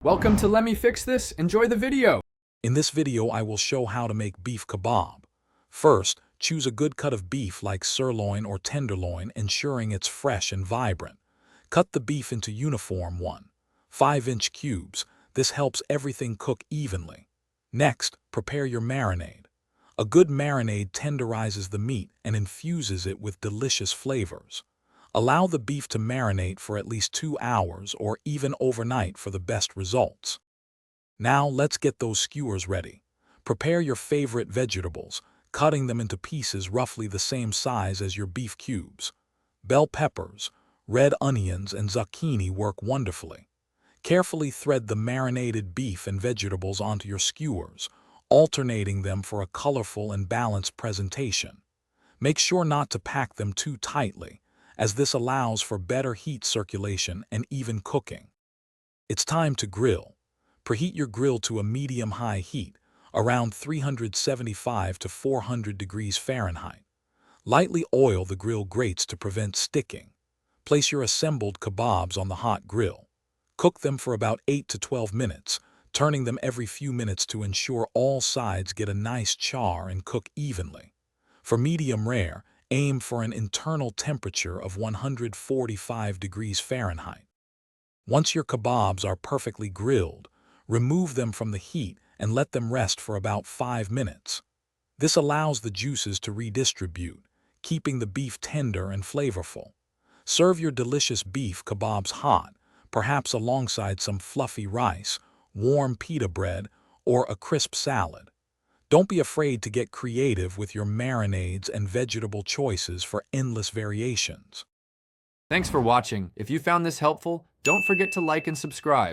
Welcome to Let Me Fix This. Enjoy the video. In this video, I will show how to make beef kebab. First, choose a good cut of beef like sirloin or tenderloin, ensuring it's fresh and vibrant. Cut the beef into uniform 1.5-inch cubes. This helps everything cook evenly. Next, prepare your marinade. A good marinade tenderizes the meat and infuses it with delicious flavors. Allow the beef to marinate for at least 2 hours or even overnight for the best results. Now let's get those skewers ready. Prepare your favorite vegetables, cutting them into pieces roughly the same size as your beef cubes. Bell peppers, red onions, and zucchini work wonderfully. Carefully thread the marinated beef and vegetables onto your skewers, alternating them for a colorful and balanced presentation. Make sure not to pack them too tightly, as this allows for better heat circulation and even cooking. It's time to grill. Preheat your grill to a medium-high heat, around 375 to 400 degrees Fahrenheit. Lightly oil the grill grates to prevent sticking. Place your assembled kebabs on the hot grill. Cook them for about 8 to 12 minutes, turning them every few minutes to ensure all sides get a nice char and cook evenly. For medium rare, aim for an internal temperature of 145 degrees Fahrenheit. Once your kebabs are perfectly grilled, remove them from the heat and let them rest for about 5 minutes. This allows the juices to redistribute, keeping the beef tender and flavorful. Serve your delicious beef kebabs hot, perhaps alongside some fluffy rice, warm pita bread, or a crisp salad. Don't be afraid to get creative with your marinades and vegetable choices for endless variations. Thanks for watching. If you found this helpful, don't forget to like and subscribe.